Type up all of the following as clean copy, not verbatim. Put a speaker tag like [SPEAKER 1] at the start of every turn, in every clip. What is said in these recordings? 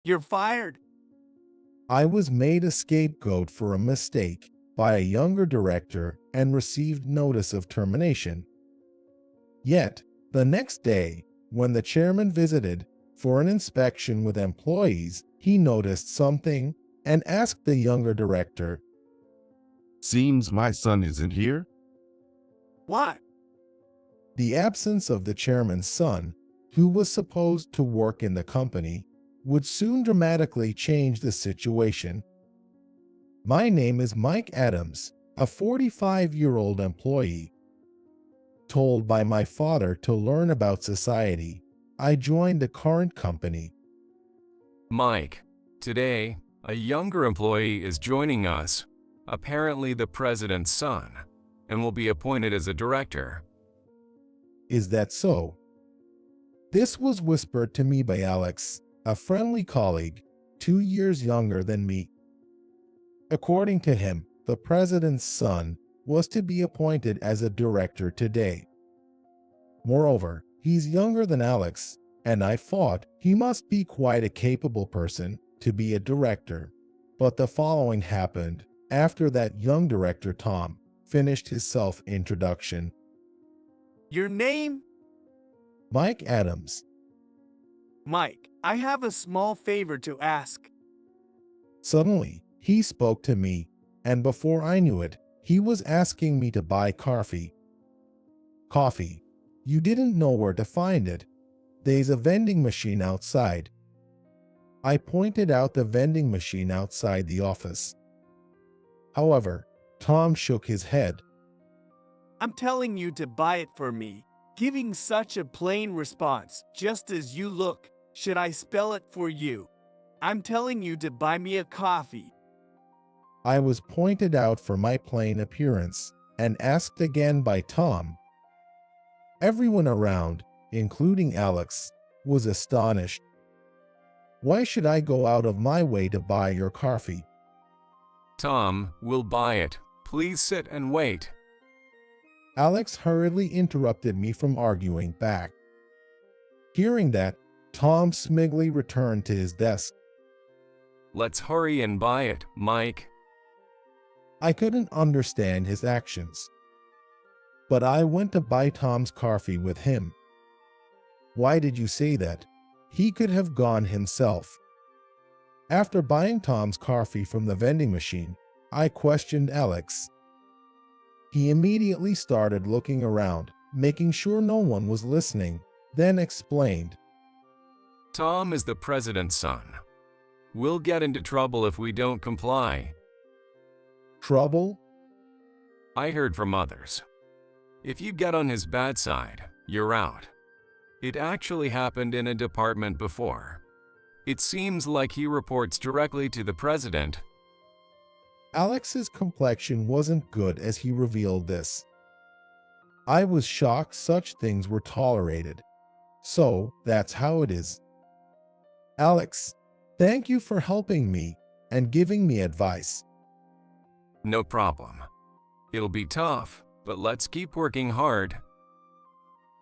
[SPEAKER 1] You're fired.
[SPEAKER 2] I was made a scapegoat for a mistake by a younger director and received notice of termination. Yet, the next day, when the chairman visited for an inspection with employees, he noticed something and asked the younger director,
[SPEAKER 3] Seems my son isn't here?
[SPEAKER 1] What?
[SPEAKER 2] the absence of the chairman's son, who was supposed to work in the company, would soon dramatically change the situation. My name is Mike Adams, a 45-year-old employee. Told by my father to learn about society, I joined the current company.
[SPEAKER 4] Mike, today, a younger employee is joining us, apparently the president's son, and will be appointed as a director.
[SPEAKER 2] Is that so? This was whispered to me by Alex, a friendly colleague, 2 years younger than me. According to him, the president's son was to be appointed as a director today. Moreover, he's younger than Alex, and I thought he must be quite a capable person to be a director. But the following happened after that young director Tom finished his self-introduction.
[SPEAKER 1] Your name?
[SPEAKER 2] Mike Adams.
[SPEAKER 1] Mike, I have a small favor to ask.
[SPEAKER 2] Suddenly, he spoke to me, and before I knew it, he was asking me to buy coffee. Coffee. You didn't know where to find it. There's a vending machine outside. I pointed out the vending machine outside the office. However, Tom shook his head.
[SPEAKER 1] I'm telling you to buy it for me. Giving such a plain response, just as you look. Should I spell it for you? I'm telling you to buy me a coffee.
[SPEAKER 2] I was pointed out for my plain appearance and asked again by Tom. Everyone around, including Alex, was astonished. Why should I go out of my way to buy your coffee?
[SPEAKER 4] Tom, we'll buy it. Please sit and wait.
[SPEAKER 2] Alex hurriedly interrupted me from arguing back. Hearing that, Tom smugly returned to his desk.
[SPEAKER 4] Let's hurry and buy it, Mike.
[SPEAKER 2] I couldn't understand his actions, but I went to buy Tom's coffee with him. Why did you say that? He could have gone himself. After buying Tom's coffee from the vending machine, I questioned Alex. He immediately started looking around, making sure no one was listening, then explained.
[SPEAKER 4] Tom is the president's son. We'll get into trouble if we don't comply.
[SPEAKER 2] Trouble?
[SPEAKER 4] I heard from others. If you get on his bad side, you're out. It actually happened in a department before. It seems like he reports directly to the president.
[SPEAKER 2] Alex's complexion wasn't good as he revealed this. I was shocked such things were tolerated. So, that's how it is. Alex, thank you for helping me and giving me advice.
[SPEAKER 4] No problem. It'll be tough, but let's keep working hard.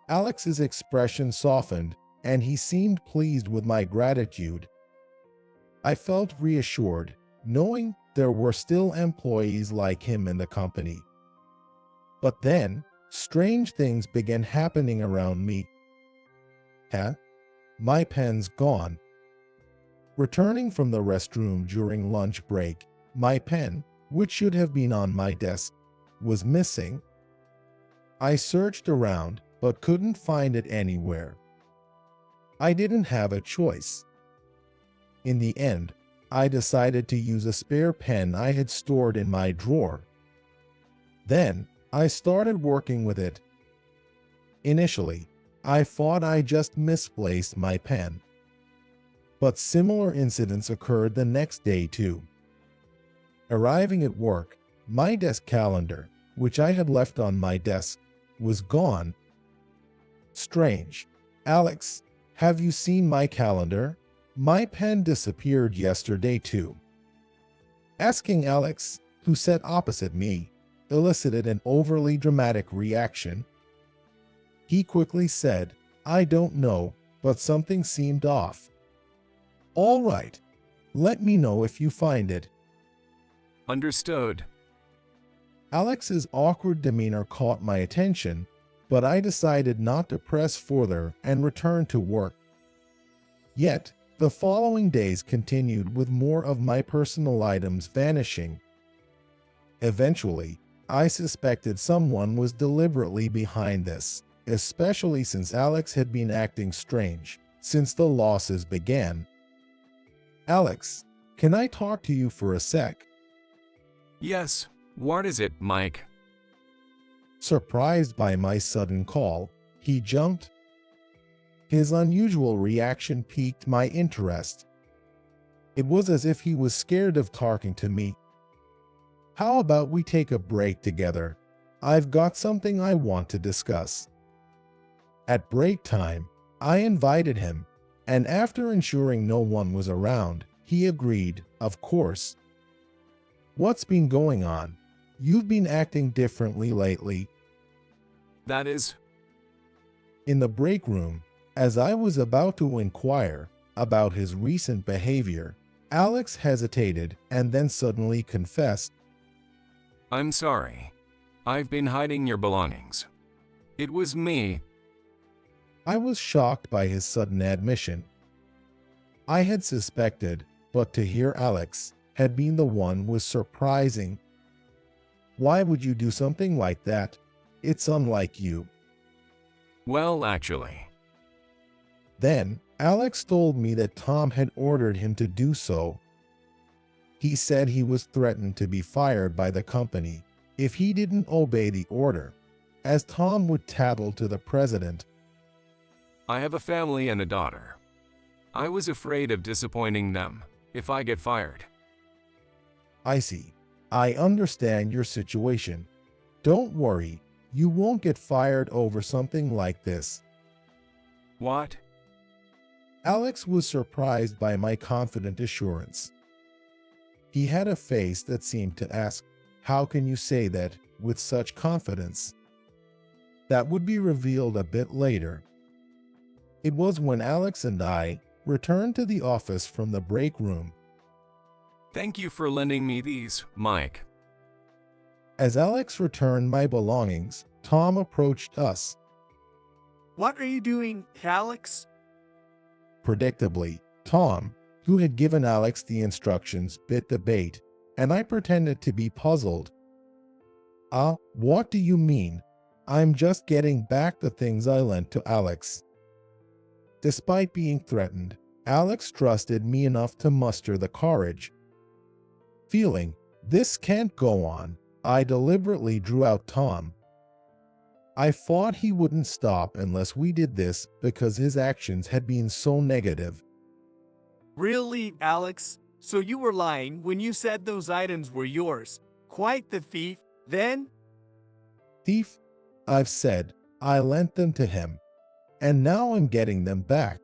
[SPEAKER 2] Alex's expression softened, and he seemed pleased with my gratitude. I felt reassured, knowing there were still employees like him in the company. But then, strange things began happening around me. My pen's gone. Returning from the restroom during lunch break, my pen, which should have been on my desk, was missing. I searched around, but couldn't find it anywhere. I didn't have a choice. In the end, I decided to use a spare pen I had stored in my drawer. Then, I started working with it. Initially, I thought I just misplaced my pen. But similar incidents occurred the next day too. Arriving at work, my desk calendar, which I had left on my desk, was gone. Strange. Alex, have you seen my calendar? My pen disappeared yesterday too. Asking Alex, who sat opposite me, elicited an overly dramatic reaction. He quickly said, I don't know, but something seemed off. All right. Let me know if you find it.
[SPEAKER 4] Understood.
[SPEAKER 2] Alex's awkward demeanor caught my attention, but I decided not to press further and returned to work. Yet, the following days continued with more of my personal items vanishing. Eventually, I suspected someone was deliberately behind this, especially since Alex had been acting strange since the losses began. Alex, can I talk to you for a sec?
[SPEAKER 4] Yes, what is it, Mike?
[SPEAKER 2] Surprised by my sudden call, he jumped. His unusual reaction piqued my interest. It was as if he was scared of talking to me. How about we take a break together? I've got something I want to discuss. At break time, I invited him, and after ensuring no one was around, he agreed, of course. What's been going on? You've been acting differently lately.
[SPEAKER 4] That is...
[SPEAKER 2] In the break room, as I was about to inquire about his recent behavior, Alex hesitated and then suddenly confessed.
[SPEAKER 4] I'm sorry. I've been hiding your belongings. It was me.
[SPEAKER 2] I was shocked by his sudden admission. I had suspected, but to hear Alex had been the one was surprising. Why would you do something like that? It's unlike you.
[SPEAKER 4] Well, actually.
[SPEAKER 2] Then, Alex told me that Tom had ordered him to do so. He said he was threatened to be fired by the company if he didn't obey the order, as Tom would tattle to the president.
[SPEAKER 4] I have a family and a daughter. I was afraid of disappointing them if I get fired.
[SPEAKER 2] I see. I understand your situation. Don't worry, you won't get fired over something like this.
[SPEAKER 4] What?
[SPEAKER 2] Alex was surprised by my confident assurance. He had a face that seemed to ask, "How can you say that with such confidence?" That would be revealed a bit later. It was when Alex and I returned to the office from the break room.
[SPEAKER 4] Thank you for lending me these, Mike.
[SPEAKER 2] As Alex returned my belongings, Tom approached us.
[SPEAKER 1] What are you doing, Alex?
[SPEAKER 2] Predictably, Tom, who had given Alex the instructions, bit the bait, and I pretended to be puzzled. What do you mean? I'm just getting back the things I lent to Alex. Despite being threatened, Alex trusted me enough to muster the courage. Feeling, this can't go on, I deliberately drew out Tom. I thought he wouldn't stop unless we did this because his actions had been so negative.
[SPEAKER 1] Really, Alex? So you were lying when you said those items were yours? Quite the thief, then?
[SPEAKER 2] Thief? I've said, I lent them to him, and now I'm getting them back.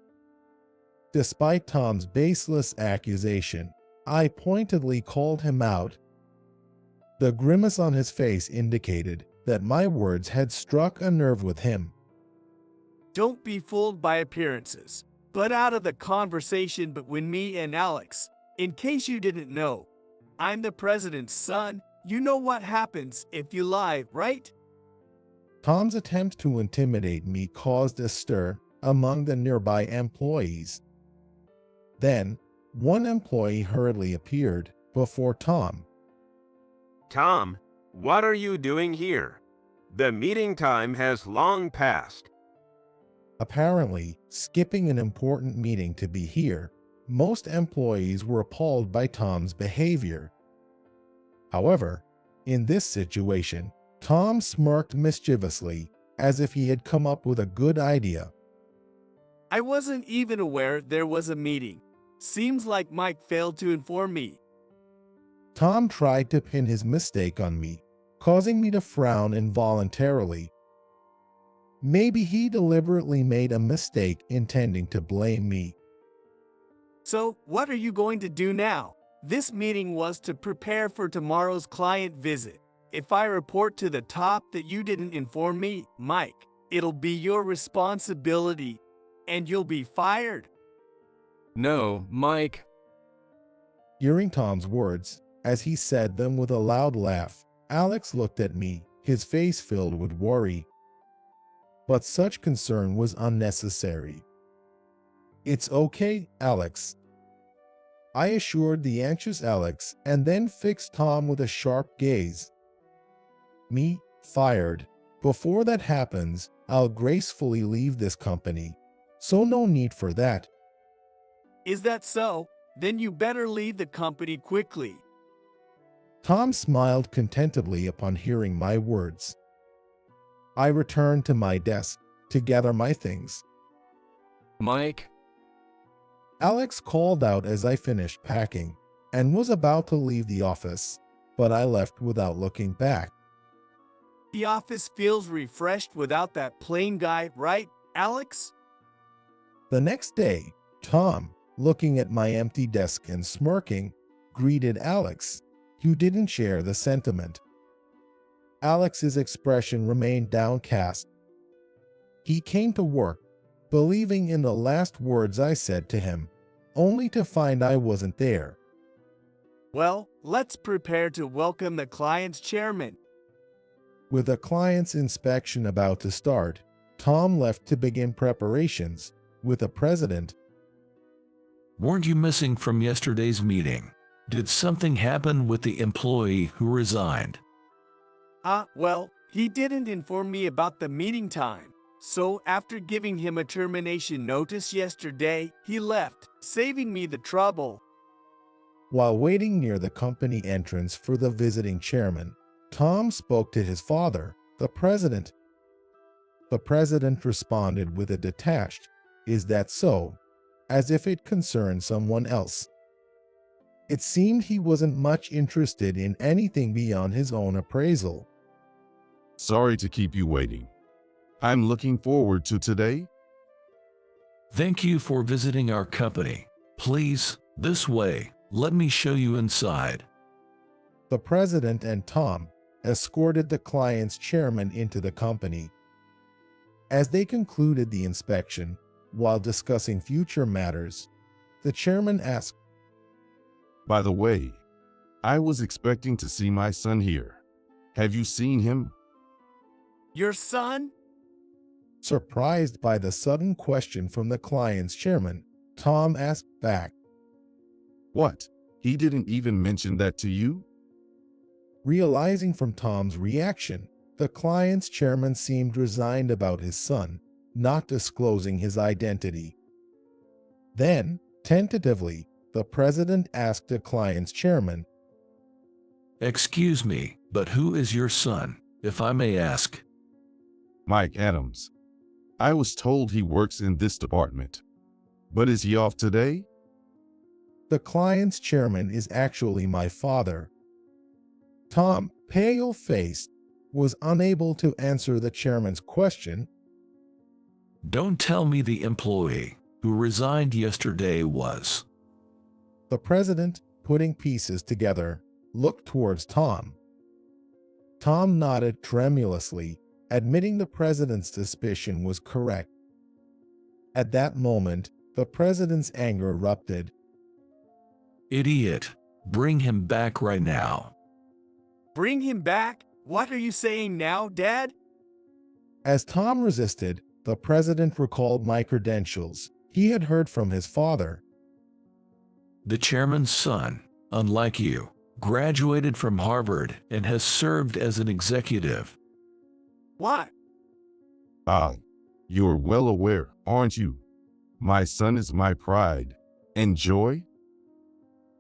[SPEAKER 2] Despite Tom's baseless accusation, I pointedly called him out. The grimace on his face indicated that my words had struck a nerve with him.
[SPEAKER 1] Don't be fooled by appearances, but out of the conversation between me and Alex, in case you didn't know, I'm the president's son. You know what happens if you lie, right?
[SPEAKER 2] Tom's attempt to intimidate me caused a stir among the nearby employees. Then, one employee hurriedly appeared before Tom.
[SPEAKER 5] Tom, what are you doing here? The meeting time has long passed.
[SPEAKER 2] Apparently, skipping an important meeting to be here, most employees were appalled by Tom's behavior. However, in this situation, Tom smirked mischievously, as if he had come up with a good idea.
[SPEAKER 1] I wasn't even aware there was a meeting. Seems like Mike failed to inform me.
[SPEAKER 2] Tom tried to pin his mistake on me, causing me to frown involuntarily. Maybe he deliberately made a mistake intending to blame me.
[SPEAKER 1] So, what are you going to do now? This meeting was to prepare for tomorrow's client visit. If I report to the top that you didn't inform me, Mike, it'll be your responsibility, and you'll be fired.
[SPEAKER 4] No, Mike.
[SPEAKER 2] Hearing Tom's words, as he said them with a loud laugh, Alex looked at me, his face filled with worry. But such concern was unnecessary. "It's okay, Alex," I assured the anxious Alex, and then fixed Tom with a sharp gaze. "Me, fired. Before that happens, I'll gracefully leave this company. So no need for that."
[SPEAKER 1] Is that so? Then you better leave the company quickly.
[SPEAKER 2] Tom smiled contentedly upon hearing my words. I returned to my desk to gather my things.
[SPEAKER 4] Mike,
[SPEAKER 2] Alex called out as I finished packing and was about to leave the office, but I left without looking back.
[SPEAKER 1] The office feels refreshed without that plain guy, right, Alex?
[SPEAKER 2] The next day, Tom, looking at my empty desk and smirking, greeted Alex, who didn't share the sentiment. Alex's expression remained downcast. He came to work, believing in the last words I said to him, only to find I wasn't there.
[SPEAKER 1] Well, let's prepare to welcome the client's chairman.
[SPEAKER 2] With the client's inspection about to start, Tom left to begin preparations with the president.
[SPEAKER 6] "Weren't you missing from yesterday's meeting? Did something happen with the employee who resigned?"
[SPEAKER 1] Well, he didn't inform me about the meeting time. So after giving him a termination notice yesterday, he left, saving me the trouble.
[SPEAKER 2] While waiting near the company entrance for the visiting chairman, Tom spoke to his father, the president. The president responded with a detached, "Is that so?" as if it concerned someone else. It seemed he wasn't much interested in anything beyond his own appraisal.
[SPEAKER 3] Sorry to keep you waiting. I'm looking forward to today.
[SPEAKER 6] "Thank you for visiting our company. Please, this way. Let me show you inside."
[SPEAKER 2] The president and Tom escorted the client's chairman into the company. As they concluded the inspection, while discussing future matters, the chairman asked,
[SPEAKER 3] By the way, I was expecting to see my son here. Have you seen him?
[SPEAKER 1] Your son?
[SPEAKER 2] Surprised by the sudden question from the client's chairman, Tom asked back,
[SPEAKER 3] What? He didn't even mention that to you?
[SPEAKER 2] Realizing from Tom's reaction, the client's chairman seemed resigned about his son not disclosing his identity. Then, tentatively, the president asked the client's chairman,
[SPEAKER 6] "Excuse me, but who is your son, if I may ask?"
[SPEAKER 3] Mike Adams. I was told he works in this department. But is he off today?
[SPEAKER 2] The client's chairman is actually my father. Tom, pale-faced, was unable to answer the chairman's question.
[SPEAKER 6] "Don't tell me the employee who resigned yesterday was."
[SPEAKER 2] The president, putting pieces together, looked towards Tom. Tom nodded tremulously, admitting the president's suspicion was correct. At that moment, the president's anger erupted.
[SPEAKER 6] "Idiot! Bring him back right now."
[SPEAKER 1] Bring him back? What are you saying now, Dad?
[SPEAKER 2] As Tom resisted, the president recalled my credentials he had heard from his father.
[SPEAKER 6] "The chairman's son, unlike you, graduated from Harvard and has served as an executive."
[SPEAKER 1] What?
[SPEAKER 3] You're well aware, aren't you? My son is my pride and joy.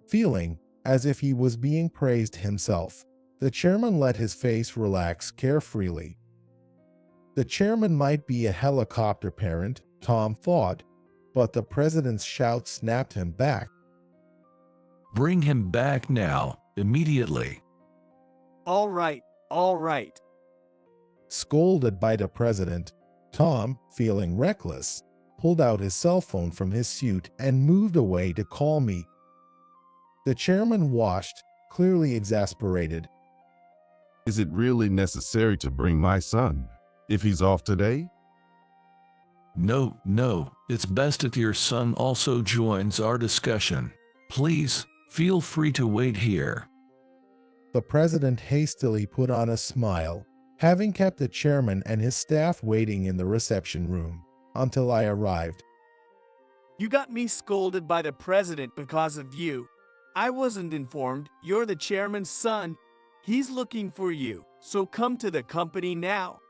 [SPEAKER 2] Feeling as if he was being praised himself, the chairman let his face relax carefreely. The chairman might be a helicopter parent, Tom thought, but the president's shout snapped him back.
[SPEAKER 6] "Bring him back now, immediately."
[SPEAKER 1] All right, all right.
[SPEAKER 2] Scolded by the president, Tom, feeling reckless, pulled out his cell phone from his suit and moved away to call me. The chairman watched, clearly exasperated.
[SPEAKER 3] Is it really necessary to bring my son if he's off today?
[SPEAKER 6] No, It's best if your son also joins our discussion. Please, feel free to wait here.
[SPEAKER 2] The president hastily put on a smile, having kept the chairman and his staff waiting in the reception room until I arrived.
[SPEAKER 1] You got me scolded by the president because of you. I wasn't informed you're the chairman's son. He's looking for you, so come to the company now.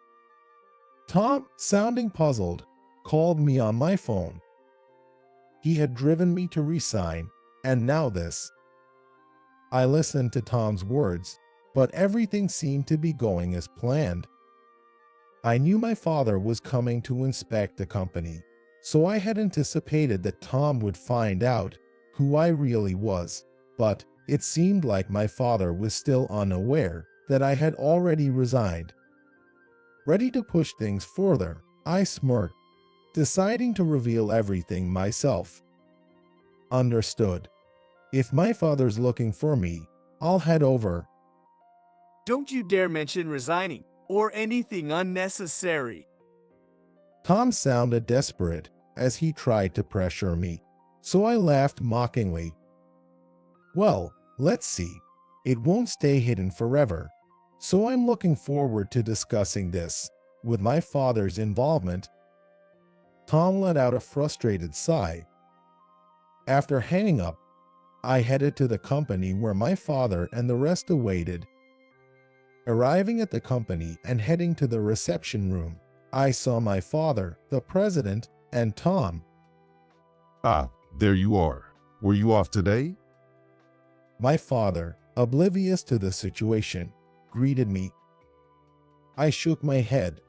[SPEAKER 2] Tom, sounding puzzled, called me on my phone. He had driven me to resign, and now this. I listened to Tom's words, but everything seemed to be going as planned. I knew my father was coming to inspect the company, so I had anticipated that Tom would find out who I really was, but it seemed like my father was still unaware that I had already resigned. Ready to push things further, I smirked, deciding to reveal everything myself. Understood. If my father's looking for me, I'll head over.
[SPEAKER 1] Don't you dare mention resigning or anything unnecessary.
[SPEAKER 2] Tom sounded desperate as he tried to pressure me, so I laughed mockingly. Well, let's see. It won't stay hidden forever, so I'm looking forward to discussing this with my father's involvement. Tom let out a frustrated sigh. After hanging up, I headed to the company where my father and the rest awaited. Arriving at the company and heading to the reception room, I saw my father, the president, and Tom.
[SPEAKER 3] Ah, there you are. Were you off today?
[SPEAKER 2] My father, oblivious to the situation, greeted me. I shook my head.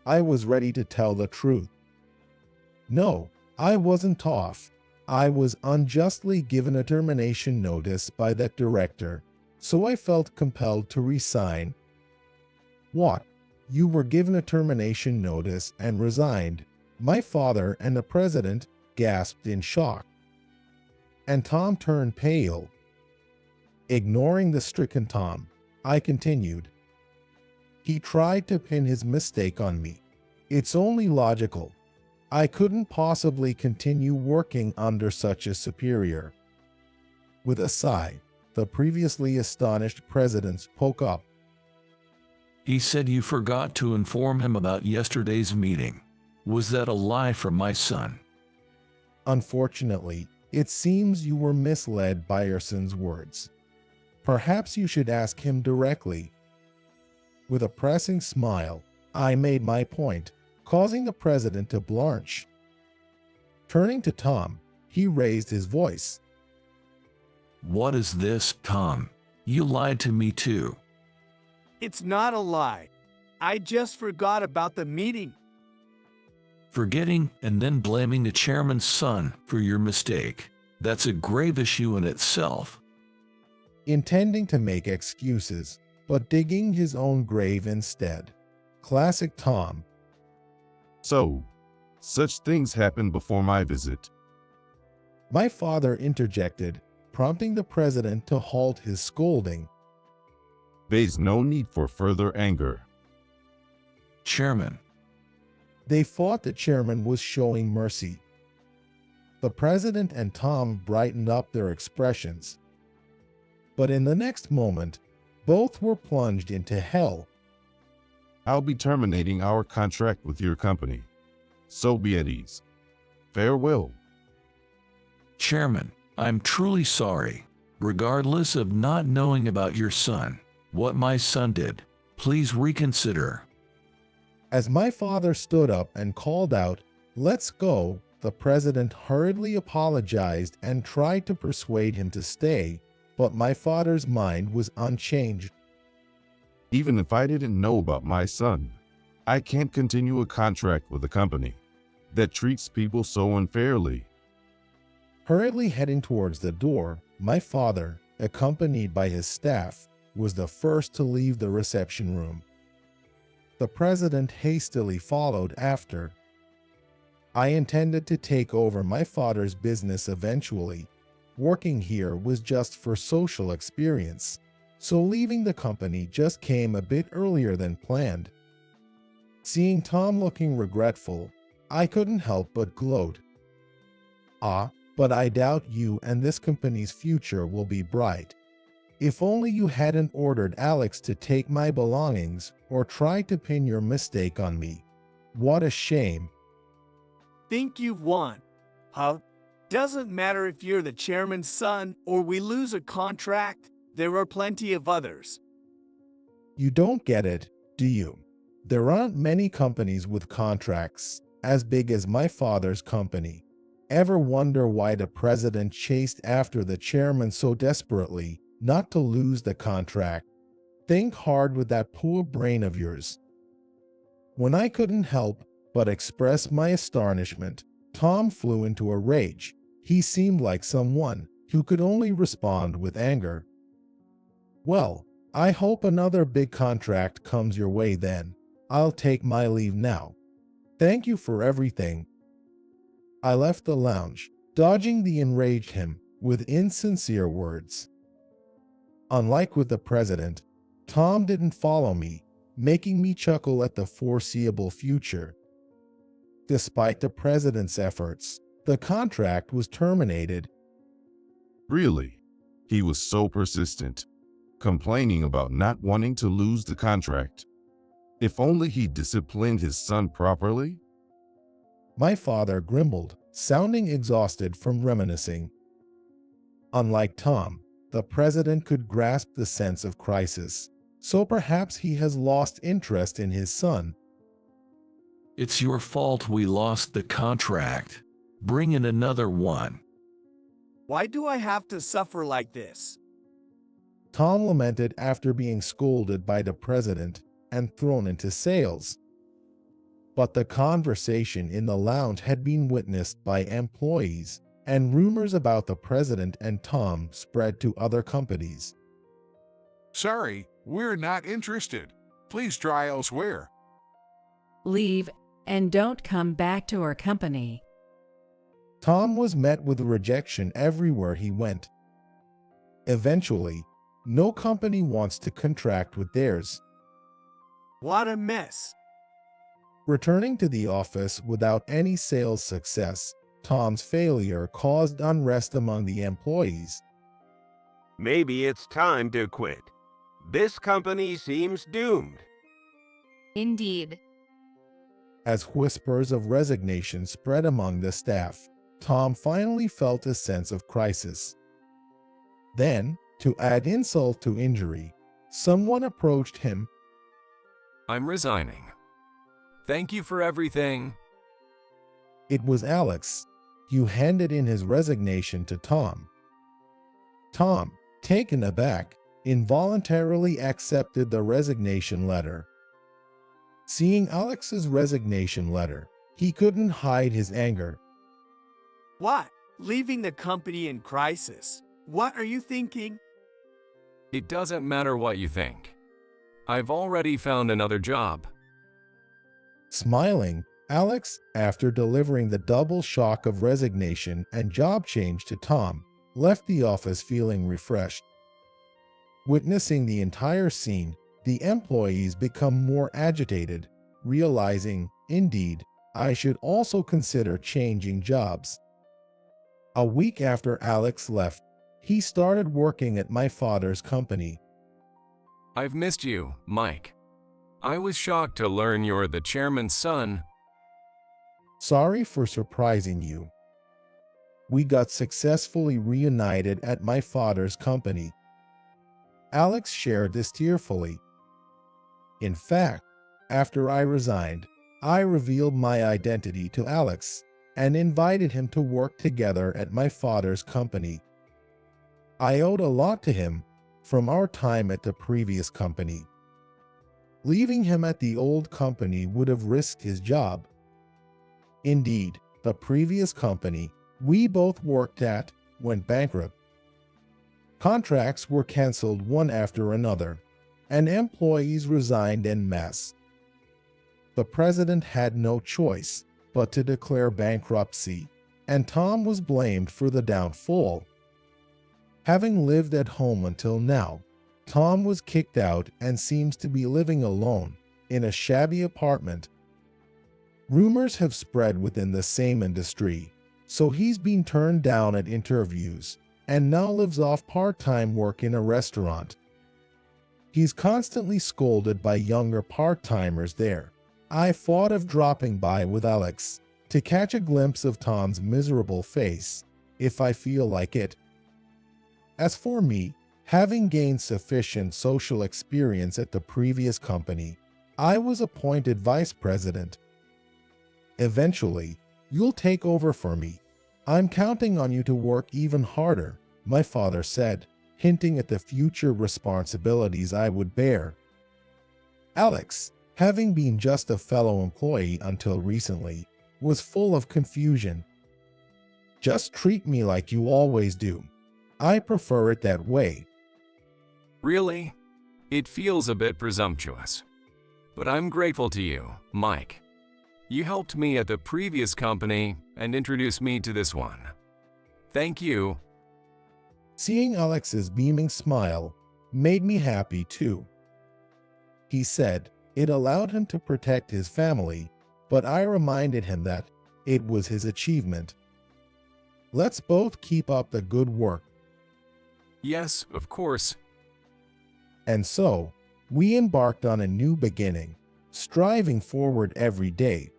[SPEAKER 2] I was ready to tell the truth. No, I wasn't off. I was unjustly given a termination notice by that director, so I felt compelled to resign. What? You were given a termination notice and resigned? My father and the president gasped in shock. And Tom turned pale. Ignoring the stricken Tom, I continued. He tried to pin his mistake on me. It's only logical. I couldn't possibly continue working under such a superior. With a sigh, the previously astonished president spoke up.
[SPEAKER 6] He said you forgot to inform him about yesterday's meeting. Was that a lie from my son?
[SPEAKER 2] Unfortunately, it seems you were misled by your son's words. Perhaps you should ask him directly. With a pressing smile, I made my point, causing the president to blanch. Turning to Tom, he raised his voice.
[SPEAKER 6] What is this, Tom? You lied to me too.
[SPEAKER 1] It's not a lie. I just forgot about the meeting.
[SPEAKER 6] Forgetting and then blaming the chairman's son for your mistake. That's a grave issue in itself.
[SPEAKER 2] Intending to make excuses, but digging his own grave instead. Classic Tom.
[SPEAKER 3] So, such things happened before my visit.
[SPEAKER 2] My father interjected, prompting the president to halt his scolding.
[SPEAKER 3] There's no need for further anger.
[SPEAKER 6] Chairman.
[SPEAKER 2] They thought the chairman was showing mercy. The president and Tom brightened up their expressions. But in the next moment, both were plunged into hell.
[SPEAKER 3] I'll be terminating our contract with your company. So be at ease. Farewell.
[SPEAKER 6] Chairman, I'm truly sorry. Regardless of not knowing about your son, what my son did, please reconsider.
[SPEAKER 2] As my father stood up and called out, "Let's go," the president hurriedly apologized and tried to persuade him to stay, but my father's mind was unchanged.
[SPEAKER 3] Even if I didn't know about my son, I can't continue a contract with a company that treats people so unfairly.
[SPEAKER 2] Hurriedly heading towards the door, my father, accompanied by his staff, was the first to leave the reception room. The president hastily followed after. I intended to take over my father's business eventually. Working here was just for social experience, so leaving the company just came a bit earlier than planned. Seeing Tom looking regretful, I couldn't help but gloat. Ah, but I doubt you and this company's future will be bright. If only you hadn't ordered Alex to take my belongings or tried to pin your mistake on me. What a shame.
[SPEAKER 1] Think you've won, huh? Doesn't matter if you're the chairman's son or we lose a contract, there are plenty of others.
[SPEAKER 2] You don't get it, do you? There aren't many companies with contracts as big as my father's company. Ever wonder why the president chased after the chairman so desperately not to lose the contract? Think hard with that poor brain of yours. When I couldn't help but express my astonishment, Tom flew into a rage. He seemed like someone who could only respond with anger. Well, I hope another big contract comes your way then. I'll take my leave now. Thank you for everything. I left the lounge, dodging the enraged him with insincere words. Unlike with the president, Tom didn't follow me, making me chuckle at the foreseeable future. Despite the president's efforts, the contract was terminated.
[SPEAKER 3] Really? He was so persistent, complaining about not wanting to lose the contract. If only he disciplined his son properly?
[SPEAKER 2] My father grumbled, sounding exhausted from reminiscing. Unlike Tom, the president could grasp the sense of crisis, so perhaps he has lost interest in his son.
[SPEAKER 6] It's your fault we lost the contract. Bring in another one.
[SPEAKER 1] Why do I have to suffer like this?
[SPEAKER 2] Tom lamented after being scolded by the president and thrown into sales. But the conversation in the lounge had been witnessed by employees, and rumors about the president and Tom spread to other companies.
[SPEAKER 7] Sorry, we're not interested. Please try elsewhere.
[SPEAKER 8] Leave and don't come back to our company.
[SPEAKER 2] Tom was met with rejection everywhere he went. Eventually, no company wants to contract with theirs.
[SPEAKER 1] What a mess.
[SPEAKER 2] Returning to the office without any sales success, Tom's failure caused unrest among the employees.
[SPEAKER 5] Maybe it's time to quit. This company seems doomed.
[SPEAKER 9] Indeed.
[SPEAKER 2] As whispers of resignation spread among the staff, Tom finally felt a sense of crisis. Then, to add insult to injury, someone approached him.
[SPEAKER 4] I'm resigning. Thank you for everything.
[SPEAKER 2] It was Alex, who handed in his resignation to Tom. Tom, taken aback, involuntarily accepted the resignation letter. Seeing Alex's resignation letter, he couldn't hide his anger.
[SPEAKER 1] What? Leaving the company in crisis? What are you thinking?
[SPEAKER 4] It doesn't matter what you think. I've already found another job.
[SPEAKER 2] Smiling, Alex, after delivering the double shock of resignation and job change to Tom, left the office feeling refreshed. Witnessing the entire scene, the employees become more agitated, realizing, indeed, I should also consider changing jobs. A week after Alex left, he started working at my father's company.
[SPEAKER 4] I've missed you, Mike. I was shocked to learn you're the chairman's son.
[SPEAKER 2] Sorry for surprising you. We got successfully reunited at my father's company. Alex shared this tearfully. In fact, after I resigned, I revealed my identity to Alex and invited him to work together at my father's company. I owed a lot to him from our time at the previous company. Leaving him at the old company would have risked his job. Indeed, the previous company we both worked at went bankrupt. Contracts were canceled one after another, and employees resigned en masse. The president had no choice but to declare bankruptcy, and Tom was blamed for the downfall. Having lived at home until now, Tom was kicked out and seems to be living alone in a shabby apartment. Rumors have spread within the same industry, so he's been turned down at interviews and now lives off part-time work in a restaurant. He's constantly scolded by younger part-timers there. I thought of dropping by with Alex to catch a glimpse of Tom's miserable face, if I feel like it. As for me, having gained sufficient social experience at the previous company, I was appointed vice president. Eventually, you'll take over for me. I'm counting on you to work even harder, my father said, hinting at the future responsibilities I would bear. Alex, having been just a fellow employee until recently, was full of confusion. Just treat me like you always do. I prefer it that way.
[SPEAKER 4] Really? It feels a bit presumptuous. But I'm grateful to you, Mike. You helped me at the previous company and introduced me to this one. Thank you.
[SPEAKER 2] Seeing Alex's beaming smile made me happy too. He said it allowed him to protect his family, but I reminded him that it was his achievement. Let's both keep up the good work.
[SPEAKER 4] Yes, of course.
[SPEAKER 2] And so, we embarked on a new beginning, striving forward every day